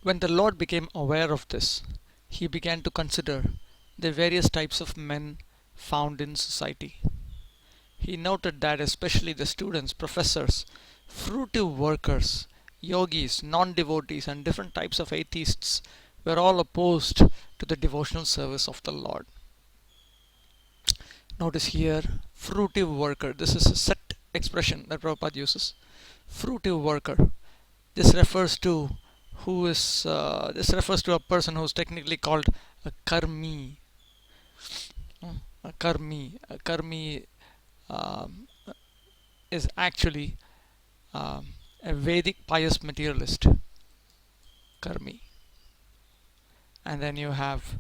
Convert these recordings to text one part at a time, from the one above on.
When the Lord became aware of this, he began to consider the various types of men found in society. He noted that especially the students, professors, fruitive workers, yogis, non-devotees, and different types of atheists were all opposed to the devotional service of the Lord. Notice here, fruitive worker. This is a set expression that Prabhupada uses. Fruitive worker. This refers to this refers to a person who is technically called a karmi. A karmi um, is actually a Vedic pious materialist. Karmi. And then you have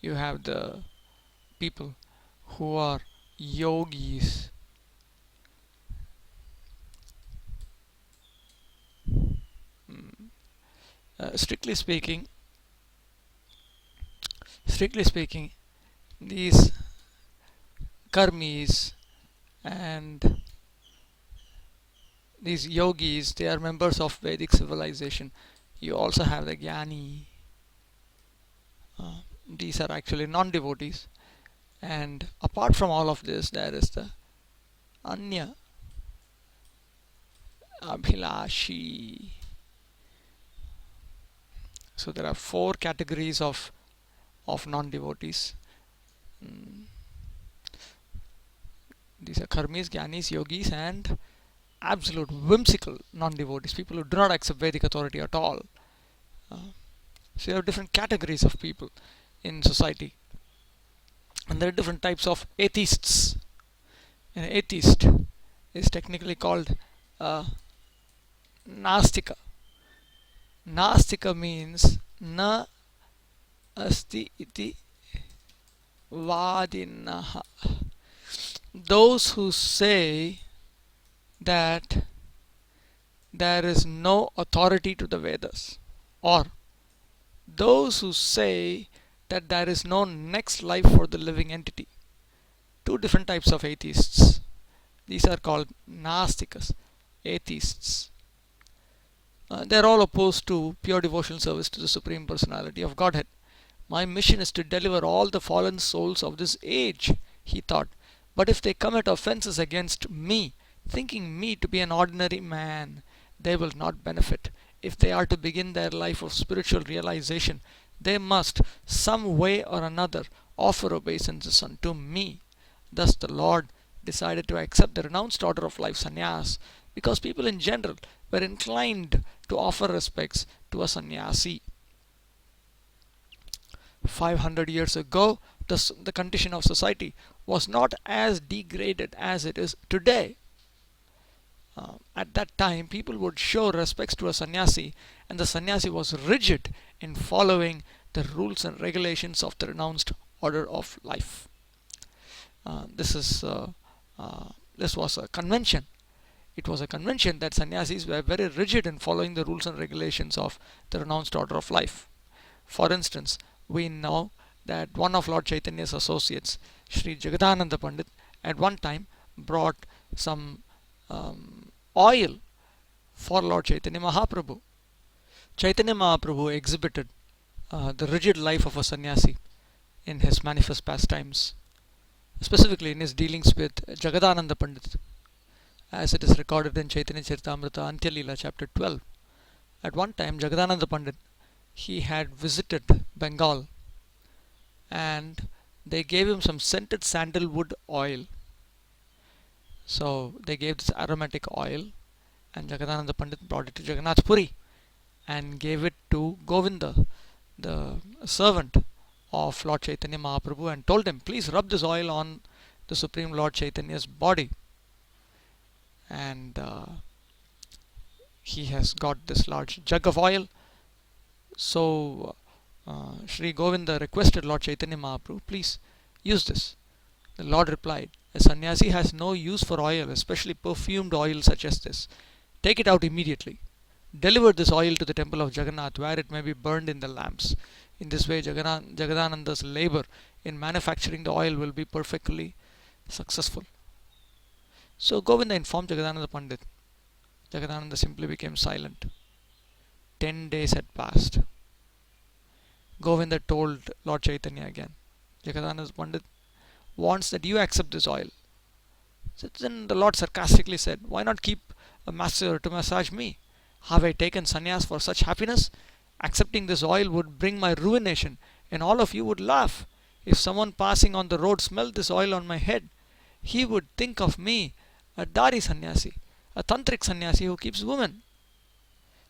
the people who are yogis. Strictly speaking, these karmis and these yogis, they are members of Vedic civilization. You also have the Jnani. These are actually non-devotees. And apart from all of this, there is the Anya Abhilashi. So there are four categories of non-devotees. Mm, These are karmis, jnanis, yogis, and absolute whimsical non-devotees, people who do not accept Vedic authority at all. Uh, so you have different categories of people in society, and there are different types of atheists. An atheist is technically called uh, Nastika. Nastika means na asti iti vadinaha. Those who say that there is no authority to the Vedas, or those who say that there is no next life for the living entity. Two different types of atheists. These are called Nastikas, atheists. They are all opposed to pure devotional service to the Supreme Personality of Godhead. My mission is to deliver all the fallen souls of this age, he thought. But if they commit offenses against me, thinking me to be an ordinary man, they will not benefit. If they are to begin their life of spiritual realization, they must, some way or another, offer obeisances unto me. Thus the Lord decided to accept the renounced order of life, sannyas, because people in general were inclined to offer respects to a sannyasi. 500 years ago, the condition of society was not as degraded as it is today. At that time, people would show respects to a sannyasi, and the sannyasi was rigid in following the rules and regulations of the renounced order of life. This is this was a convention. It was a convention that sannyasis were very rigid in following the rules and regulations of the renounced order of life. For instance, we know that one of Lord Chaitanya's associates, Sri Jagadananda Pandit, at one time brought some oil for Lord Chaitanya Mahaprabhu. Chaitanya Mahaprabhu exhibited the rigid life of a sannyasi in his manifest pastimes, specifically in his dealings with Jagadananda Pandit, as it is recorded in Chaitanya Charitamrita Antya Leela chapter 12. At one time, Jagadananda Pandit, he had visited Bengal, and they gave him some scented sandalwood oil. So they gave this aromatic oil, and Jagadananda Pandit brought it to Jagannath Puri and gave it to Govinda, the servant of Lord Chaitanya Mahaprabhu, and told him, please rub this oil on the Supreme Lord Chaitanya's body. And he has got this large jug of oil. So Sri Govinda requested Lord Chaitanya Mahaprabhu, please use this. The Lord replied, a sannyasi has no use for oil, especially perfumed oil such as this. Take it out immediately. Deliver this oil to the temple of Jagannath, where it may be burned in the lamps. In this way, Jagadananda's labor in manufacturing the oil will be perfectly successful. So Govinda informed Jagadananda Pandit. Jagadananda simply became silent. 10 days had passed. Govinda told Lord Chaitanya again, Jagadananda Pandit wants that you accept this oil. So then the Lord sarcastically said, why not keep a master to massage me? Have I taken sannyas for such happiness? Accepting this oil would bring my ruination, and all of you would laugh. If someone passing on the road smelled this oil on my head, he would think of me a Dari sannyasi, a tantric sannyasi who keeps women.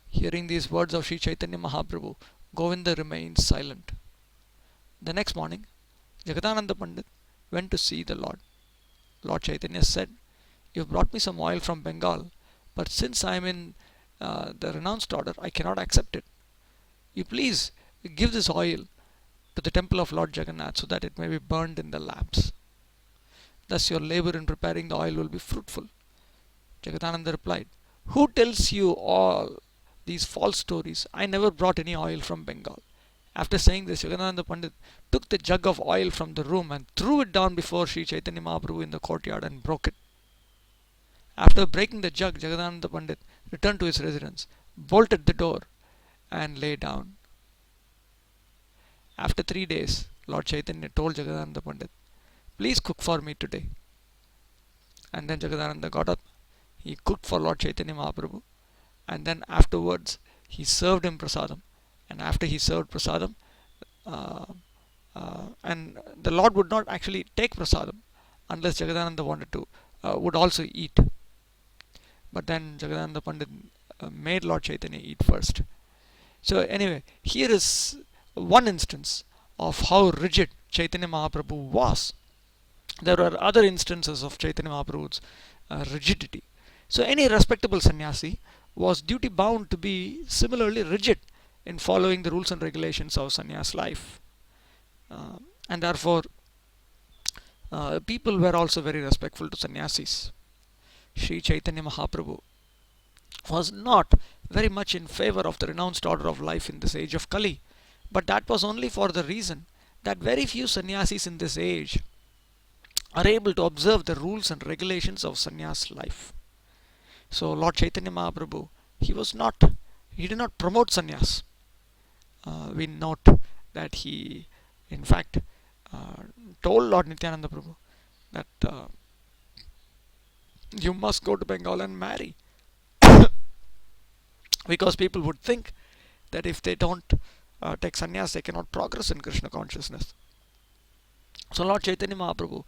Hearing these words of Sri Chaitanya Mahaprabhu, Govinda remained silent. The next morning, Jagadananda Pandit went to see the Lord. Lord Chaitanya said, you have brought me some oil from Bengal, but since I am in the renounced order, I cannot accept it. You please give this oil to the temple of Lord Jagannath so that it may be burned in the lamps. Thus your labor in preparing the oil will be fruitful. Jagadananda replied, who tells you all these false stories? I never brought any oil from Bengal. After saying this, Jagadananda Pandit took the jug of oil from the room and threw it down before Sri Chaitanya Mahaprabhu in the courtyard and broke it. After breaking the jug, Jagadananda Pandit returned to his residence, bolted the door, and lay down. After 3 days, Lord Chaitanya told Jagadananda Pandit, please cook for me today. And then Jagadananda got up. He cooked for Lord Chaitanya Mahaprabhu, and then afterwards he served him prasadam. And after he served prasadam, and the Lord would not actually take prasadam unless Jagadananda wanted to, would also eat. But then Jagadananda Pandit made Lord Chaitanya eat first. So anyway, here is one instance of how rigid Chaitanya Mahaprabhu was. There are other instances of Chaitanya Mahaprabhu's rigidity. So any respectable sannyasi was duty bound to be similarly rigid in following the rules and regulations of sannyas life. And therefore, people were also very respectful to sannyasis. Sri Chaitanya Mahaprabhu was not very much in favor of the renounced order of life in this age of Kali, but that was only for the reason that very few sannyasis in this age are able to observe the rules and regulations of sannyas life. So Lord Chaitanya Mahaprabhu, he did not promote sannyas. We note that he, in fact, told Lord Nityananda Prabhu that you must go to Bengal and marry. Because people would think that if they don't take sannyas, they cannot progress in Krishna consciousness. So Lord Chaitanya Mahaprabhu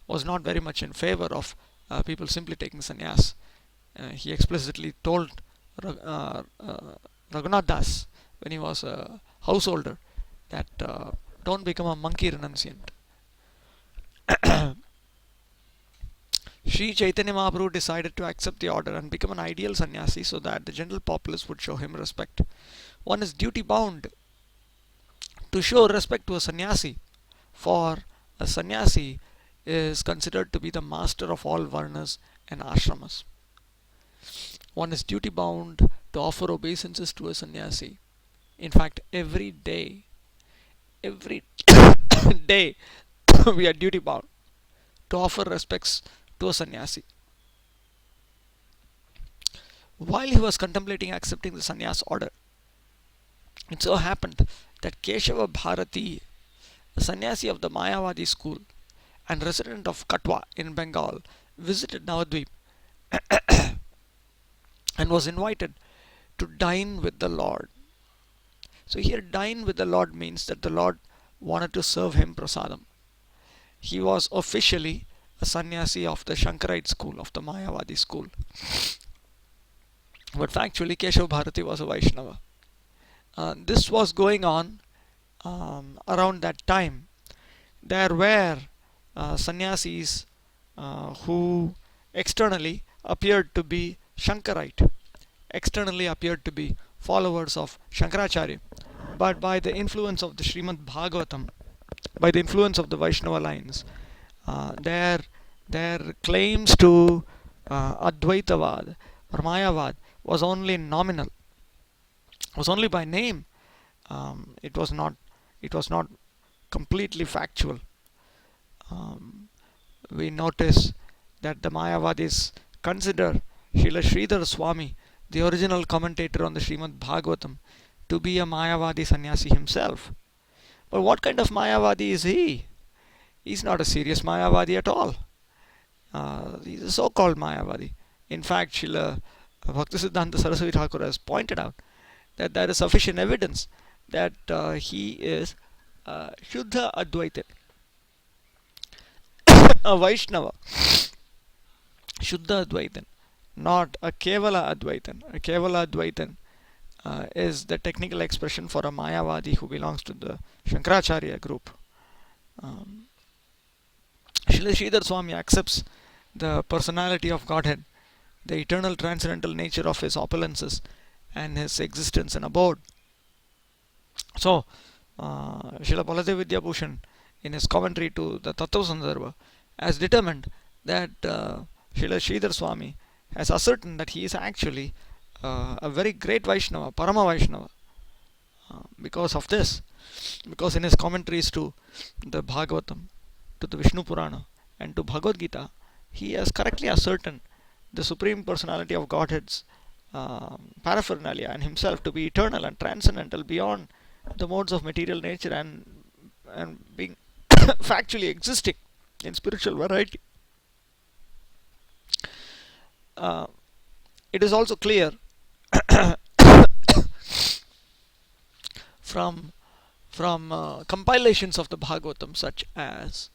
was not very much in favor of people simply taking sannyas. He explicitly told Raghunath Das when he was a householder that don't become a monkey renunciant. Sri Chaitanya Mahaprabhu decided to accept the order and become an ideal sannyasi so that the general populace would show him respect. One is duty bound to show respect to a sannyasi, for a sannyasi is considered to be the master of all varnas and ashramas. One is duty bound to offer obeisances to a sannyasi. In fact, every day, day we are duty bound to offer respects to a sannyasi. While he was contemplating accepting the sannyas order, it so happened that Keshava Bharati, a sannyasi of the Mayavadi school and resident of Katwa in Bengal, visited Navadvip and was invited to dine with the Lord. So here dine with the Lord means that the Lord wanted to serve him prasadam. He was officially a sannyasi of the Shankarite school, of the Mayavadi school. But factually Keshav Bharati was a Vaishnava. This was going on around that time. There were sannyasis who externally appeared to be Shankarite, externally appeared to be followers of Shankaracharya, but by the influence of the Srimad Bhagavatam, by the influence of the Vaishnava lines, their claims to Advaitavad or Mayavad was only nominal, was only by name. It was not completely factual. We notice that the Mayavadis consider Srila Sridhar Swami, the original commentator on the Srimad Bhagavatam, to be a Mayavadi sannyasi himself. But what kind of Mayavadi is he? He's not a serious Mayavadi at all. He's a so-called Mayavadi. In fact, Srila Bhaktisiddhanta Saraswati Thakur has pointed out that there is sufficient evidence that he is Shuddha Advaitin, a Vaishnava, Shuddha Advaitin, not a Kevala Advaitin. A Kevala Advaitin is the technical expression for a Mayavadi who belongs to the Shankaracharya group. Um, Srila Sridhar Swami accepts the personality of Godhead, the eternal transcendental nature of his opulences, and his existence and abode. So, Srila Baladev Vidyabhushan, in his commentary to the Tattva Sandarbha, has determined that Srila Sridhar Swami has ascertained that he is actually a very great Vaishnava, Parama Vaishnava. Because of this, because in his commentaries to the Bhagavatam, to the Vishnu Purana, and to Bhagavad Gita, he has correctly ascertained the Supreme Personality of Godhead's paraphernalia and himself to be eternal and transcendental beyond the modes of material nature, and being factually existing in spiritual variety. Uh, it is also clear from compilations of the Bhagavatam, such as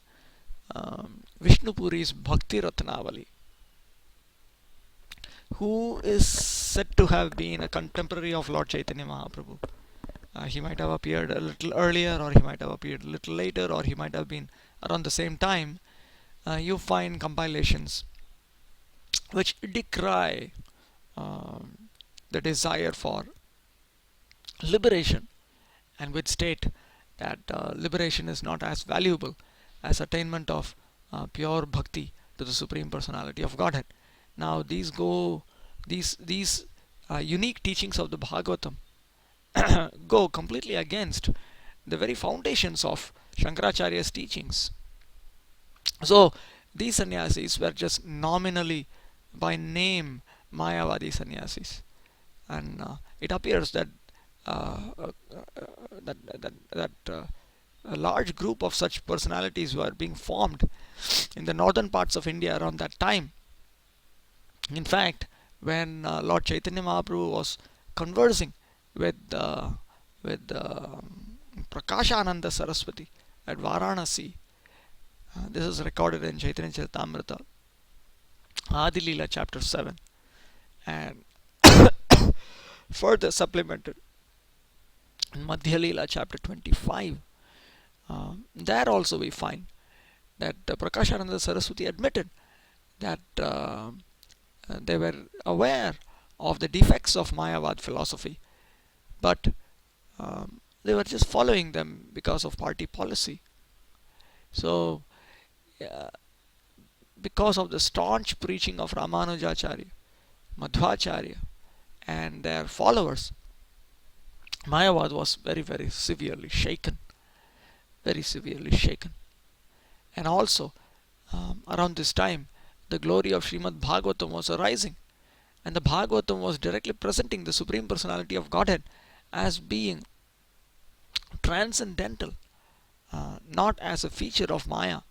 Vishnu Puri's Bhakti Ratnavali, who is said to have been a contemporary of Lord Chaitanya Mahaprabhu. He might have appeared a little earlier, or he might have appeared a little later, or he might have been around the same time. You find compilations which decry the desire for liberation, and which state that liberation is not as valuable as attainment of pure bhakti to the Supreme Personality of Godhead. Now these unique teachings of the Bhagavatam go completely against the very foundations of Shankaracharya's teachings. So these sannyasis were just nominally, by name, Mayavadi sannyasis, and it appears that a large group of such personalities were being formed in the northern parts of India around that time. In fact, when Lord Chaitanya Mahaprabhu was conversing with Prakashananda Saraswati at Varanasi, this is recorded in Chaitanya Charitamrita, Adi Leela chapter 7, and further supplemented in Madhya Leela chapter 25. There also we find that Prakashananda Saraswati admitted that they were aware of the defects of Mayavad philosophy, but they were just following them because of party policy. So, because of the staunch preaching of Ramanujacharya, Madhvacharya, and their followers, Mayavad was very, very severely shaken. Very severely shaken. And also, around this time, the glory of Srimad Bhagavatam was arising, and the Bhagavatam was directly presenting the Supreme Personality of Godhead as being transcendental, not as a feature of Maya,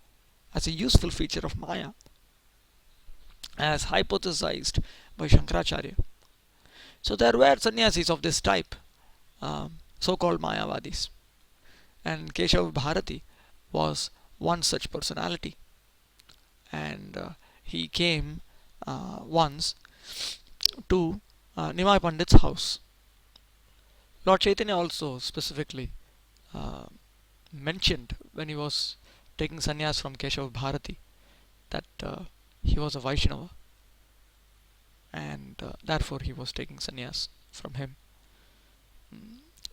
as a useful feature of Maya, as hypothesized by Shankaracharya. So there were sannyasis of this type, so-called Mayavadis, and Keshav Bharati was one such personality, and he came once to Nimai Pandit's house. Lord Chaitanya also specifically mentioned, when he was taking sannyas from Keshav Bharati, that he was a Vaishnava, and therefore he was taking sannyas from him.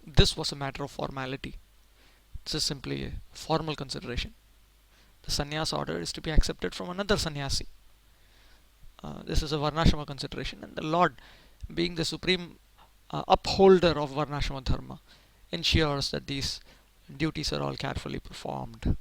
This was a matter of formality. This is simply a formal consideration. The sannyas order is to be accepted from another sannyasi. This is a varnashrama consideration, and the Lord, being the supreme upholder of varnashrama dharma, ensures that these duties are all carefully performed.